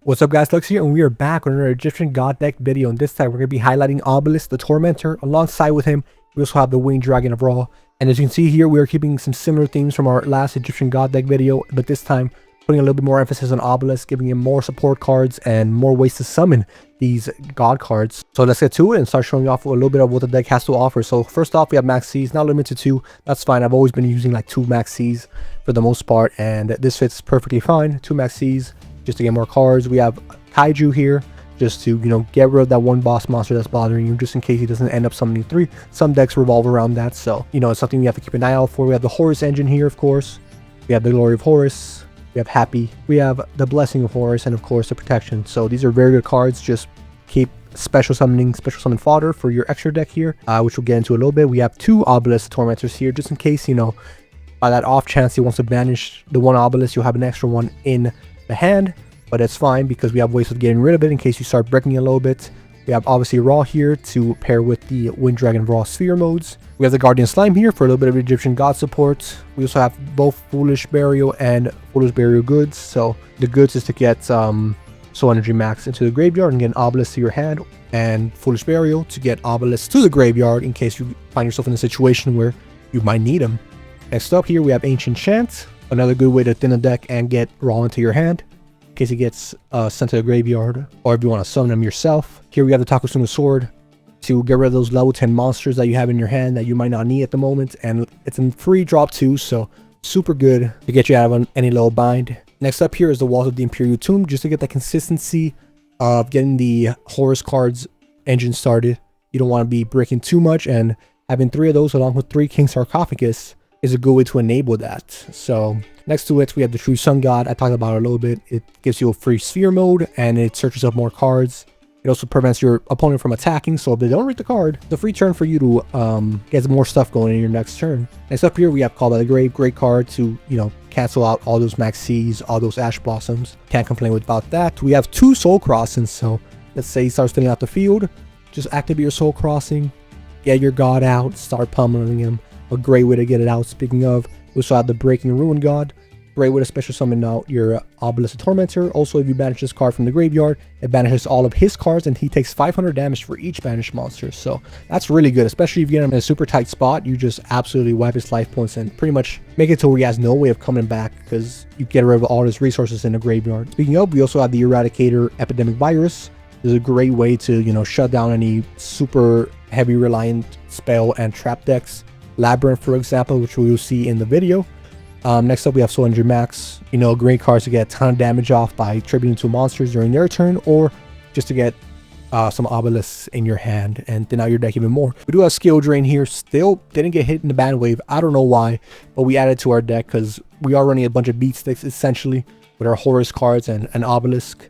What's up guys, Lux here, and we are back with another Egyptian God deck video, and this time we're going to be highlighting Obelisk, the Tormentor. Alongside with him, we also have the Winged Dragon of Ra. And as you can see here, we are keeping some similar themes from our last Egyptian God deck video, but this time putting a little bit more emphasis on Obelisk, giving him more support cards and more ways to summon these God cards. So let's get to it and start showing you off a little bit of what the deck has to offer. So first off, we have Max Cs, not limited to 2. That's fine. I've always been using like 2 Max Cs for the most part, and this fits perfectly fine. 2 Max Cs just to get more cards. We have Kaiju here just to, you know, get rid of that one boss monster that's bothering you, just in case he doesn't end up summoning 3. Some decks revolve around that, so, you know, it's something you have to keep an eye out for. We have the Horus engine here, of course. We have the Glory of Horus. We have Happy. We have the Blessing of Horus, and of course the Protection. So these are very good cards. Just keep special summon fodder for your extra deck here, which we'll get into a little bit. We have 2 Obelisk Tormentors here, just in case, you know, by that off chance he wants to banish the one Obelisk, you'll have an extra one in the hand. But it's fine because we have ways of getting rid of it in case you start breaking it a little bit. We have obviously Ra here to pair with the Wind Dragon Ra Sphere modes. We have the Guardian Slime here for a little bit of Egyptian God support. We also have both Foolish Burial and Foolish Burial goods. So the goods is to get Soul Energy Max into the graveyard and get an Obelisk to your hand, and Foolish Burial to get Obelisk to the graveyard in case you find yourself in a situation where you might need them. Next up here we have Ancient Chant, another good way to thin the deck and get Ra into your hand in case he gets sent to the graveyard, or if you want to summon him yourself. Here we have the Takasuna Sword to get rid of those level 10 monsters that you have in your hand that you might not need at the moment, and it's in free drop too, so super good to get you out of any little bind. Next up here is the Walls of the Imperial Tomb, just to get that consistency of getting the Horus cards engine started. You don't want to be breaking too much, and having 3 of those along with 3 King Sarcophagus is a good way to enable that. So next to it we have the True Sun God. I talked about it a little bit. It gives you a free sphere mode and it searches up more cards. It also prevents your opponent from attacking, so if they don't read the card, it's a free turn for you to get more stuff going in your next turn. Next up here we have Call by the Grave. Great card to, you know, cancel out all those Max Cs, all those Ash Blossoms. Can't complain about that. We have 2 Soul Crossings, so let's say he starts filling out the field, just activate your Soul Crossing, get your God out, start pummeling him. A great way to get it out. Speaking of, we also have the Breaking Ruin God. Great way to special summon out your Obelisk Tormentor. Also, if you banish this card from the graveyard, it banishes all of his cards and he takes 500 damage for each banished monster. So that's really good, especially if you get him in a super tight spot. You just absolutely wipe his life points and pretty much make it to where he has no way of coming back because you get rid of all his resources in the graveyard. Speaking of, we also have the Eradicator Epidemic Virus. This is a great way to, you know, shut down any super heavy reliant spell and trap decks. Labrynth, for example, which we will see in the video. Next up we have Soul Energy Max. You know, great cards to get a ton of damage off by tributing to monsters during their turn, or just to get some obelisks in your hand and thin out your deck even more. We do have Skill Drain here. Still didn't get hit in the ban wave. I don't know why, but we added to our deck because we are running a bunch of beat sticks essentially with our Horus cards and an obelisk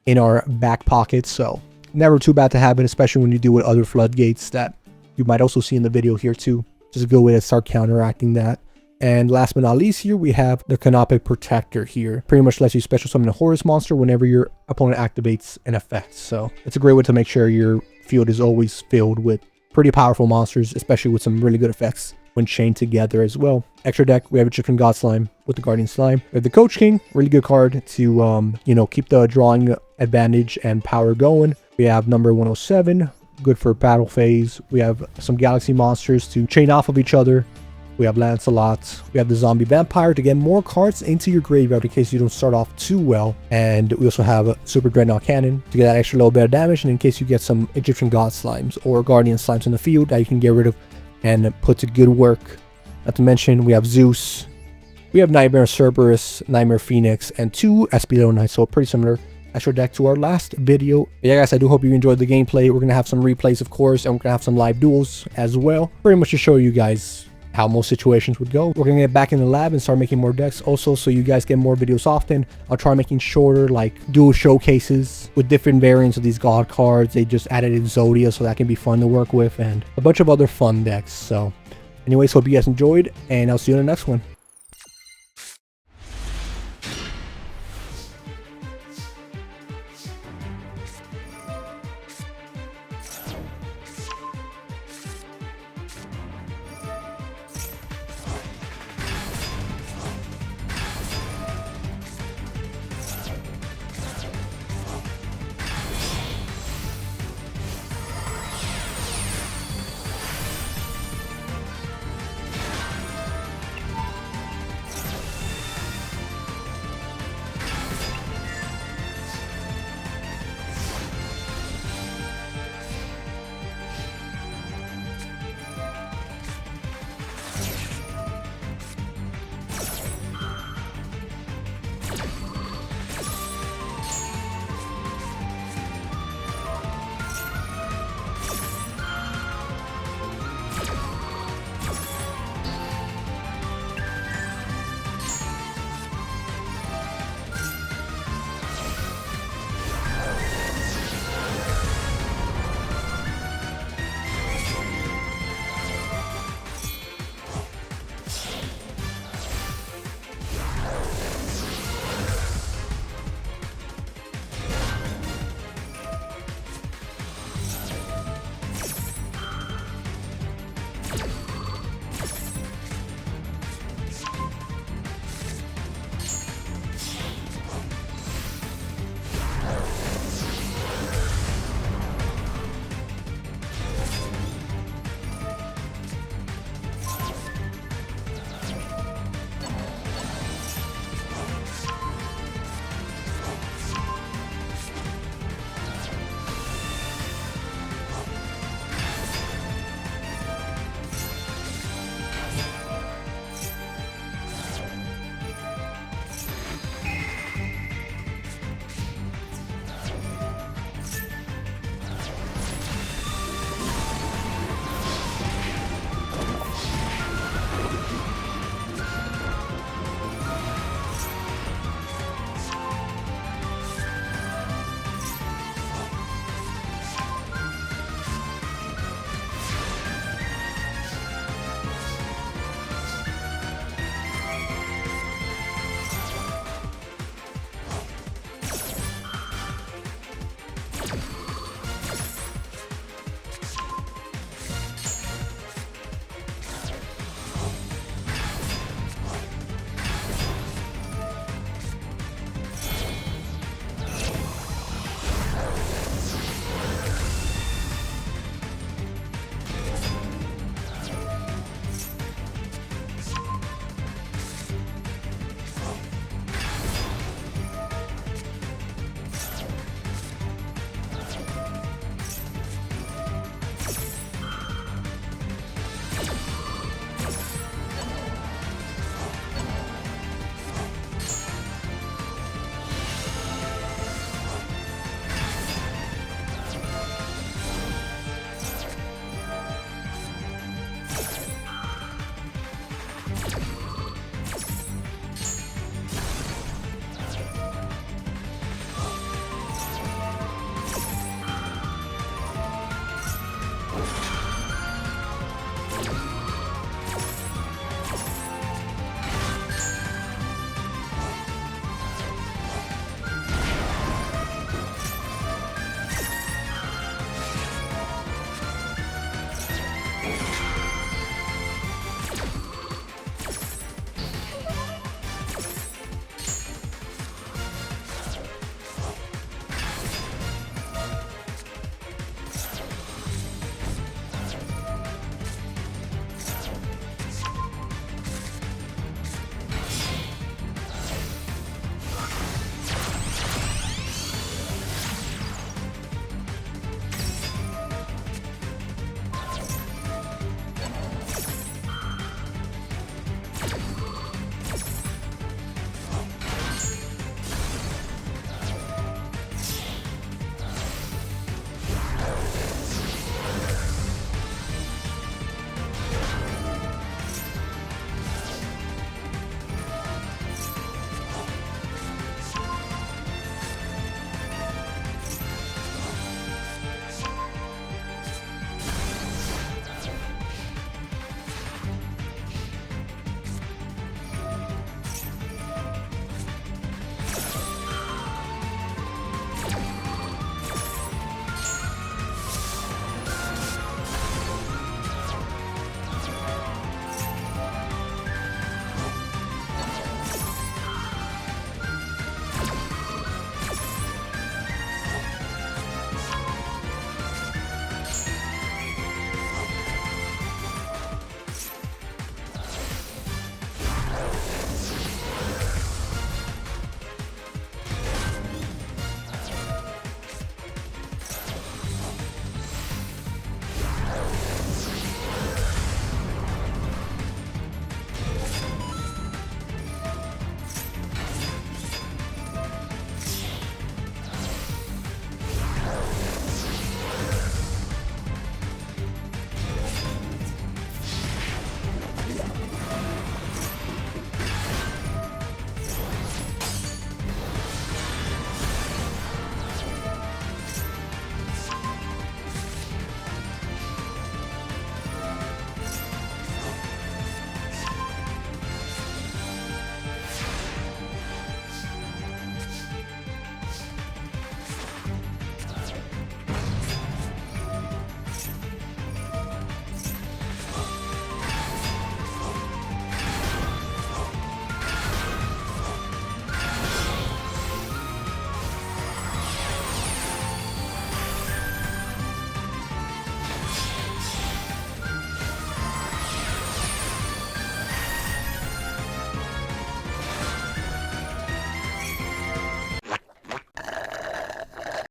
in our back pocket. So never too bad to have it, especially when you deal with other floodgates that you might also see in the video here too. Just a good way to start counteracting that. And last but not least here, we have the Canopic Protector here. Pretty much lets you special summon a Horus monster whenever your opponent activates an effect. So it's a great way to make sure your field is always filled with pretty powerful monsters, especially with some really good effects when chained together as well. Extra deck, we have Egyptian God Slime with the Guardian Slime. We have the Coach King, really good card to, you know, keep the drawing advantage and power going. We have number 107. Good for battle phase. We have some galaxy monsters to chain off of each other. We have Lancelot. We have the Zombie Vampire to get more cards into your graveyard in case you don't start off too well. And we also have a Super Dreadnought Cannon to get that extra little bit of damage, and in case you get some Egyptian God Slimes or Guardian Slimes in the field that you can get rid of and put to good work. Not to mention we have Zeus. We have Nightmare Cerberus, Nightmare Phoenix, and 2 Espio Knights, so pretty similar extra deck to our last video. But yeah guys, I do hope you enjoyed the gameplay. We're gonna have some replays, of course, and we're gonna have some live duels as well, pretty much to show you guys how most situations would go. We're gonna get back in the lab and start making more decks also, so you guys get more videos often. I'll try making shorter, like dual showcases with different variants of these god cards. They just added in Zodia, so that can be fun to work with, and a bunch of other fun decks. So anyways, hope you guys enjoyed, and I'll see you in the next one.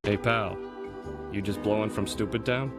Hey pal, you just blowing from Stupid Town?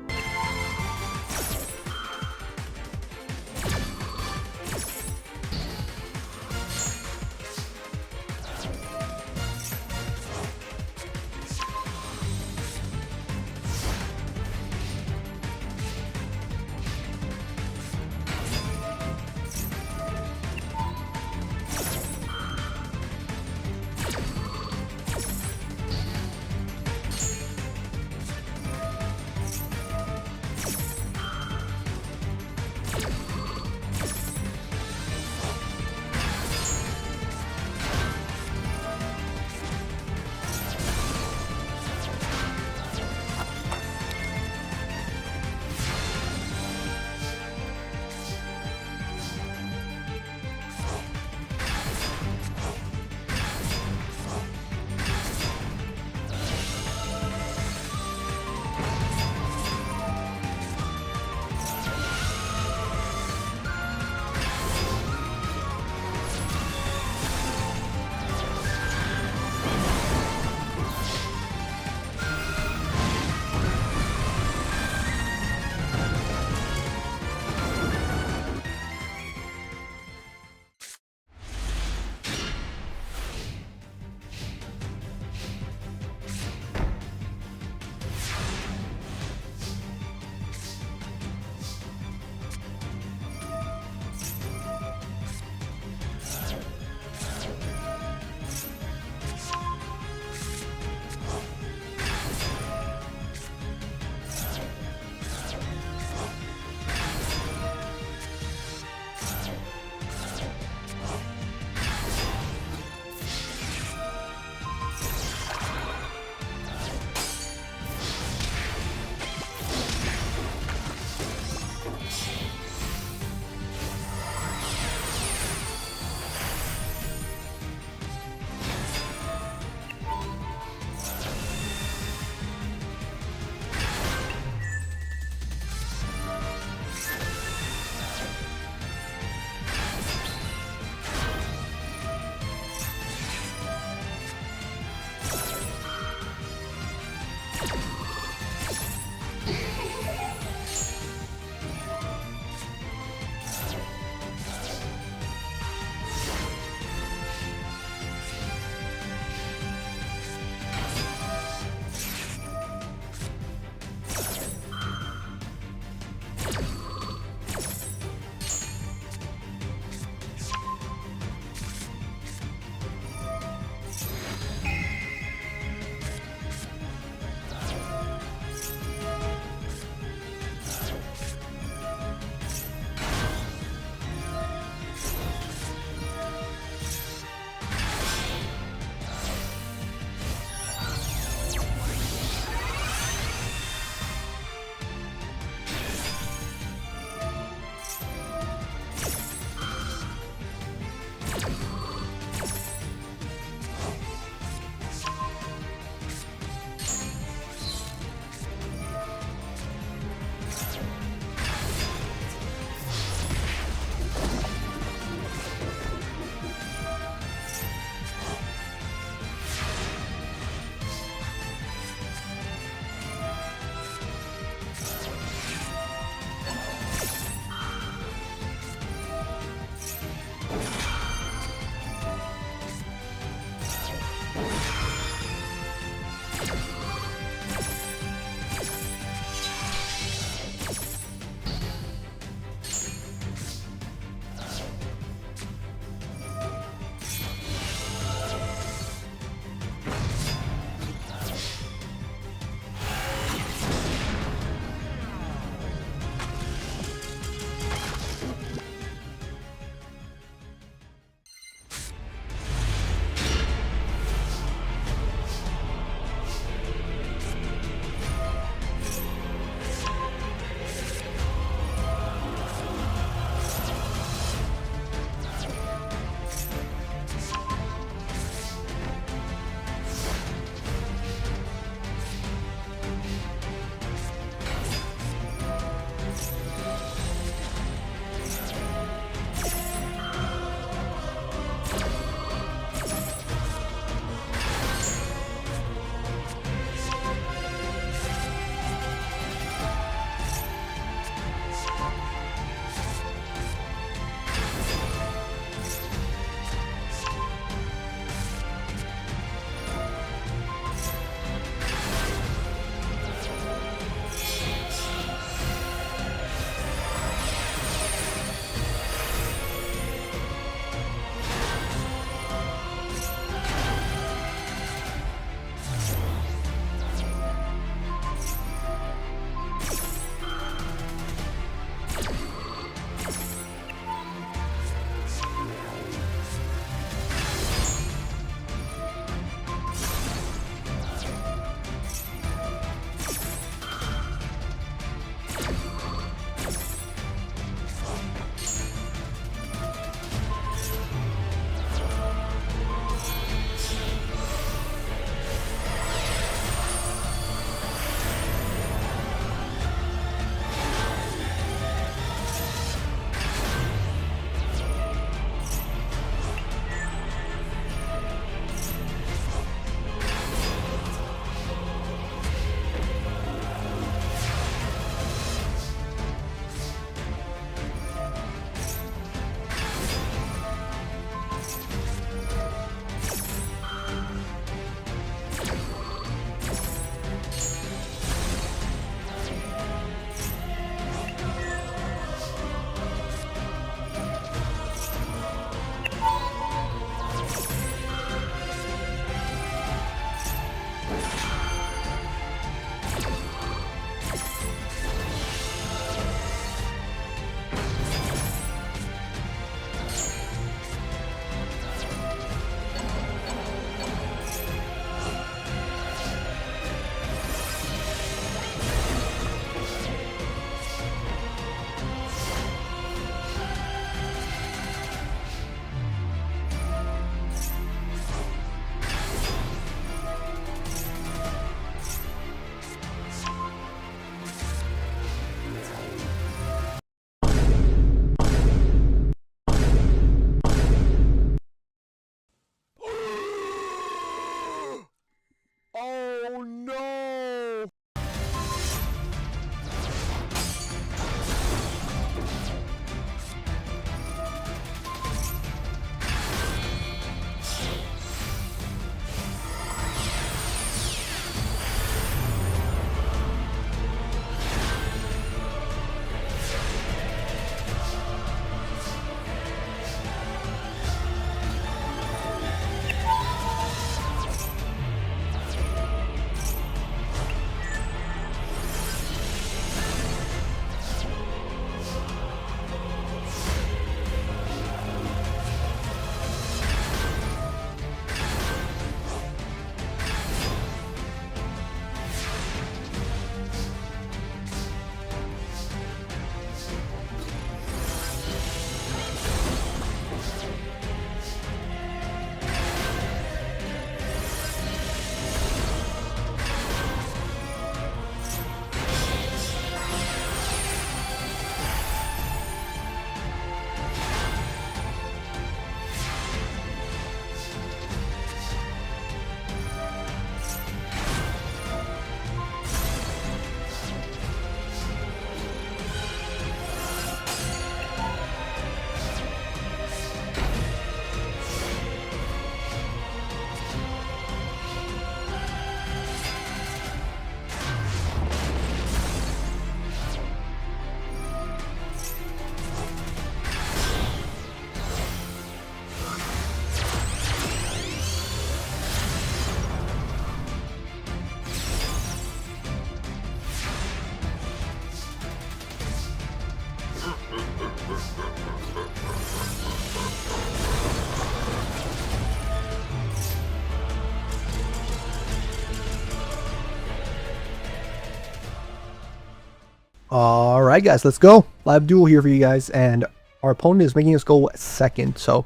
Alright guys, let's go. Live duel here for you guys, and our opponent is making us go second. So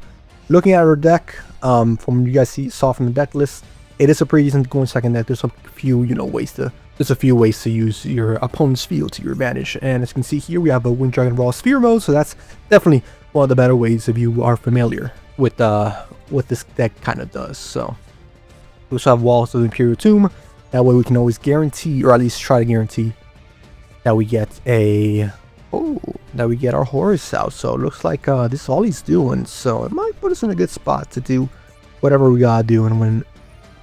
looking at our deck, from you guys saw from the deck list, it is a pretty decent going second deck. There's a few, ways to use your opponent's field to your advantage. And as you can see here, we have a Winged Dragon Raw Sphere mode, so that's definitely one of the better ways if you are familiar with what this deck kind of does. So we also have Walls of the Imperial Tomb. That way we can always guarantee, or at least try to guarantee, that we get our Horus out. So it looks like this is all he's doing, so it might put us in a good spot to do whatever we gotta do. And when,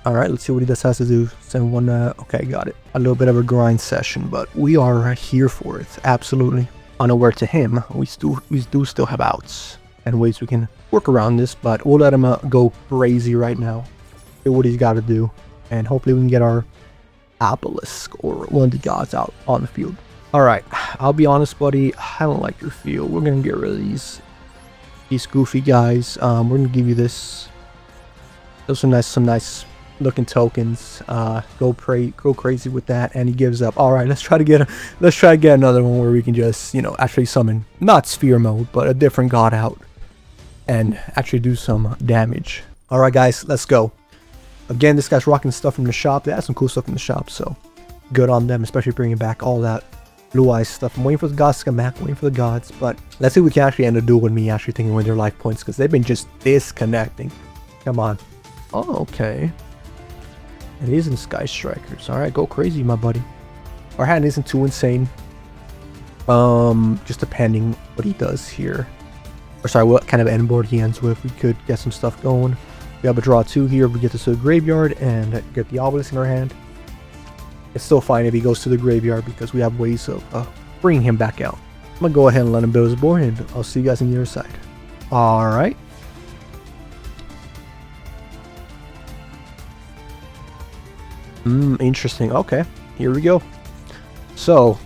all right, let's see what he has to do. Send one. Okay, got it. A little bit of a grind session, but we are here for it. Absolutely unaware to him. We do still have outs and ways we can work around this, but we'll let him go crazy right now. Do what he's got to do, and hopefully we can get our Obelisk or one of the gods out on the field. Alright, I'll be honest, buddy, I don't like your field. We're gonna get rid of these goofy guys. We're gonna give you this. Those are some nice looking tokens. Go crazy with that, and he gives up. Alright, let's try to get another one where we can just, actually summon, not sphere mode, but a different god out and actually do some damage. Alright guys, let's go. Again, this guy's rocking stuff from the shop. They have some cool stuff in the shop, so good on them, especially bringing back all that Blue Eyes stuff. I'm waiting for the gods to come back, waiting for the gods, but let's see if we can actually end the duel with me actually taking away their life points, because they've been just disconnecting. Come on. Oh, okay. It isn't Sky Strikers. Alright, go crazy, my buddy. Our hand isn't too insane. Just depending what he does here. Or sorry, what kind of end board he ends with. We could get some stuff going. We have a draw 2 here. We get this to the graveyard and get the Obelisk in our hand. It's still fine if he goes to the graveyard because we have ways of bringing him back out. I'm going to go ahead and let him build his board, and I'll see you guys on the other side. Alright. Interesting. Okay, here we go. So,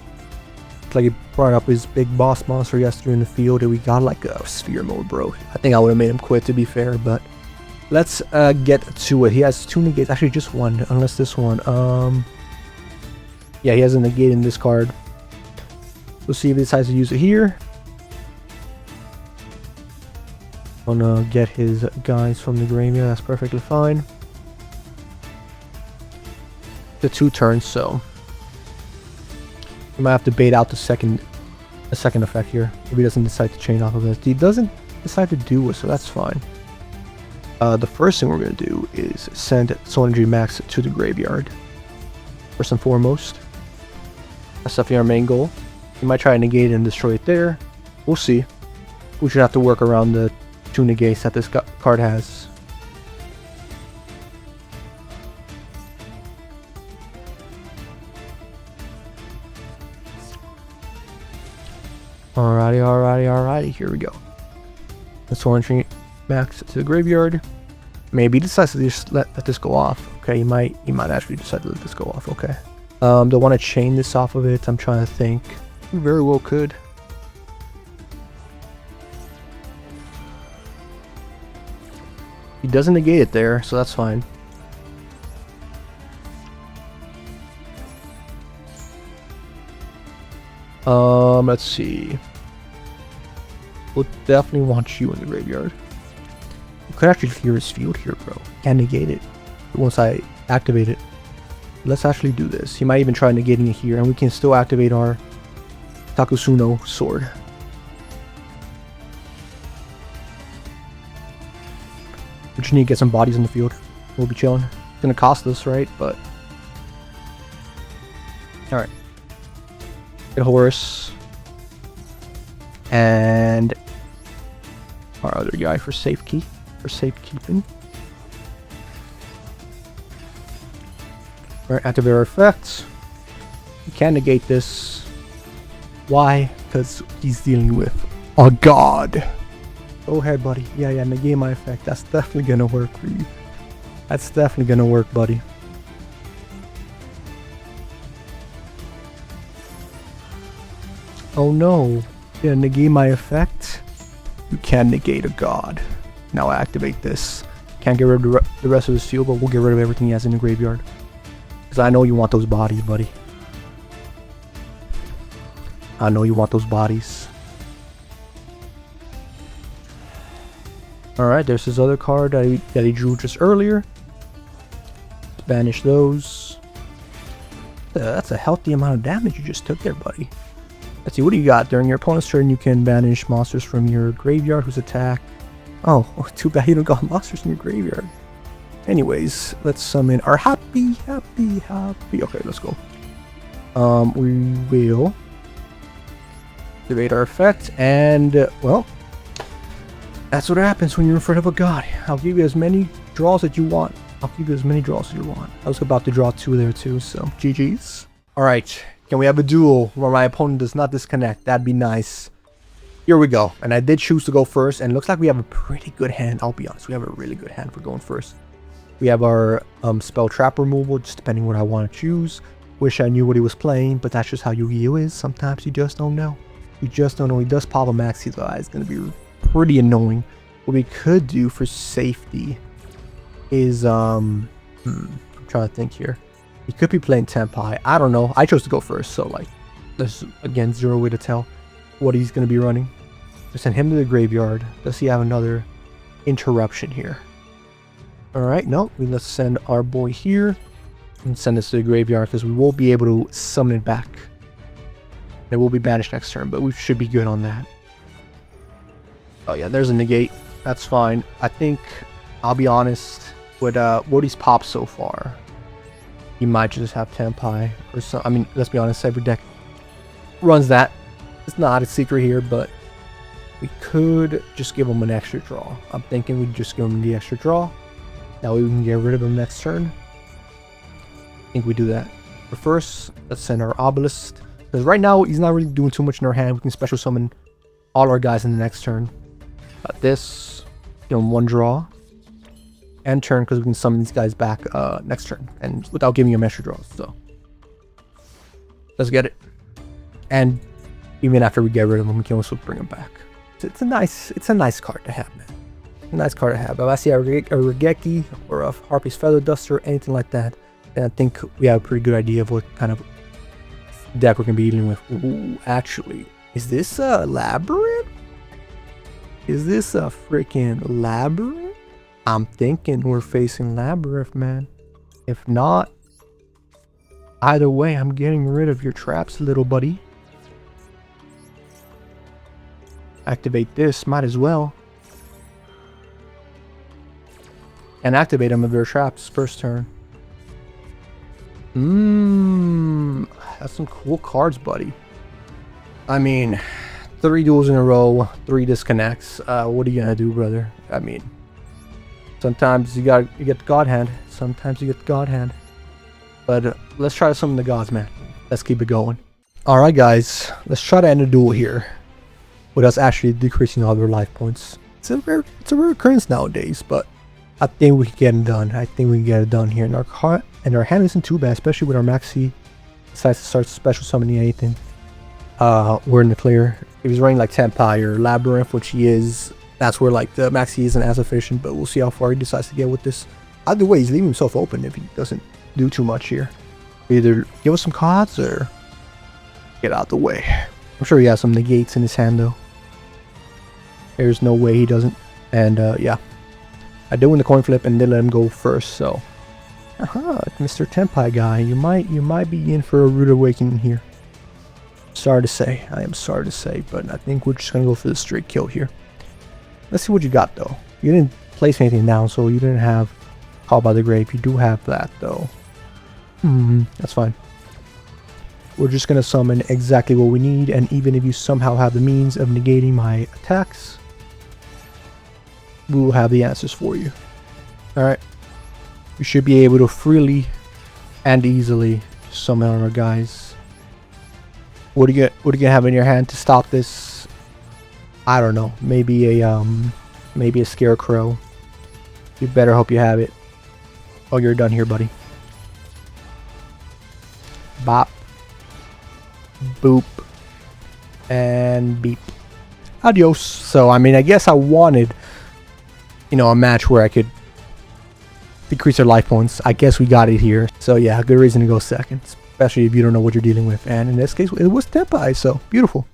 it's like he brought up his big boss monster yesterday in the field, and we got like a sphere mode, bro. I think I would have made him quit, to be fair, but let's get to it. He has 2 negates, actually just one, unless this one. Yeah, he has a negate in this card. We'll see if he decides to use it here. I'm gonna get his guys from the graveyard. That's perfectly fine. The 2 turns, so we might have to bait out the second effect here if he doesn't decide to chain off of this. He doesn't decide to do it, so that's fine. The first thing we're going to do is send Soul Energy Max to the graveyard. First and foremost. That's definitely our main goal. We might try to negate it and destroy it there. We'll see. We should have to work around the 2 negates that this card has. Alrighty, here we go. The Soul Energy Max to the graveyard. Maybe he decides to just let this go off. Okay, he might actually decide to let this go off. Okay. Don't want to chain this off of it. I'm trying to think. We very well could. He doesn't negate it there, so that's fine. Let's see. We'll definitely want you in the graveyard. You could actually clear his field here, bro. And negate it once I activate it. Let's actually do this. He might even try negating it here, and we can still activate our Takusuno sword. We just need to get some bodies in the field. We'll be chilling. It's gonna cost us, right? But alright. Get Horus. And our other guy for safekeeping. Alright, activate our effects. We can negate this. Why? Because he's dealing with a god. Go ahead, buddy. Yeah, negate my effect. That's definitely gonna work for you. That's definitely gonna work, buddy. Oh no. Yeah, negate my effect. You can negate a god. Now activate this. Can't get rid of the rest of his field, but we'll get rid of everything he has in the graveyard. Because I know you want those bodies, buddy. I know you want those bodies. Alright, there's his other card that he drew just earlier. Banish those. That's a healthy amount of damage you just took there, buddy. Let's see, what do you got? During your opponent's turn, you can banish monsters from your graveyard whose attack. Oh, too bad you don't got monsters in your graveyard. Anyways, let's summon our happy. Okay, let's go. We will activate our effect, and well, that's what happens when you're in front of a god. I'll give you as many draws as you want. I was about to draw 2 there too, so GG's. Alright, can we have a duel where my opponent does not disconnect? That'd be nice. Here we go. And I did choose to go first, and it looks like we have a pretty good hand. I'll be honest, we have a really good hand for going first. We have our spell trap removal, just depending what I want to choose. Wish I knew what he was playing, but that's just how Yu-Gi-Oh! Is. Sometimes you just don't know. You just don't know. He does pop a maxi though. It's going to be pretty annoying. What we could do for safety is, I'm trying to think here. He could be playing Tenpai. I don't know. I chose to go first, so like, there's again 0 way to tell what he's going to be running. Just send him to the graveyard. Does he have another interruption here? Alright, no. Let's send our boy here and send this to the graveyard because we won't be able to summon it back. It will be banished next turn, but we should be good on that. Oh yeah, there's a negate. That's fine. I think, I'll be honest, with what he's popped so far, he might just have Tenpai or some. I mean, let's be honest, every deck runs that. It's not a secret here, but we could just give him an extra draw. I'm thinking we'd just give him the extra draw. That way we can get rid of him next turn. I think we do that. But first, let's send our Obelisk. Because right now, he's not really doing too much in our hand. We can special summon all our guys in the next turn. This, give him 1 draw. And turn, because we can summon these guys back next turn. And without giving him extra draws. So, let's get it. And even after we get rid of him, we can also bring him back. It's a nice card to have, man. A nice card to have. If I see a Regeki or a Harpy's Feather Duster, anything like that, then I think we have a pretty good idea of what kind of deck we're going to be dealing with. Ooh, actually, is this a Labrynth? Is this a freaking Labrynth? I'm thinking we're facing Labrynth, man. If not, either way, I'm getting rid of your traps, little buddy. Activate this, might as well. And activate them of their traps first turn. That's some cool cards, buddy. I mean, 3 duels in a row, 3 disconnects. What are you gonna do, brother? I mean, sometimes you get the God Hand. Sometimes you get the God Hand. But let's try to summon the gods, man. Let's keep it going. Alright, guys. Let's try to end the duel here. With us actually decreasing all their life points. It's a rare occurrence nowadays, but I think we can get it done. I think we can get it done here. And our hand isn't too bad, especially with our Maxi. Decides to start special summoning anything. We're in the clear. If he's running like Tenpai or Labrynth, which he is, that's where like the Maxi isn't as efficient, but we'll see how far he decides to get with this. Either way, he's leaving himself open if he doesn't do too much here. Either give us some cards or get out the way. I'm sure he has some negates in his hand though. There's no way he doesn't. And yeah. I did win the coin flip and did let him go first, so. Mr. Tenpai guy, you might be in for a rude awakening here. Sorry to say. I am sorry to say, but I think we're just gonna go for the straight kill here. Let's see what you got though. You didn't place anything down, so you didn't have Call by the Grave. You do have that though. That's fine. We're just gonna summon exactly what we need, and even if you somehow have the means of negating my attacks, we will have the answers for you. Alright. You should be able to freely and easily summon our guys. What are you gonna have in your hand to stop this? I don't know. Maybe a scarecrow. You better hope you have it. Oh, you're done here, buddy. Bop. Boop. And beep. Adios. So, I mean, I guess I wanted, you know, a match where I could decrease their life points. I guess we got it here. So, yeah, good reason to go second. especially if you don't know what you're dealing with. And in this case, it was Tenpai, so beautiful.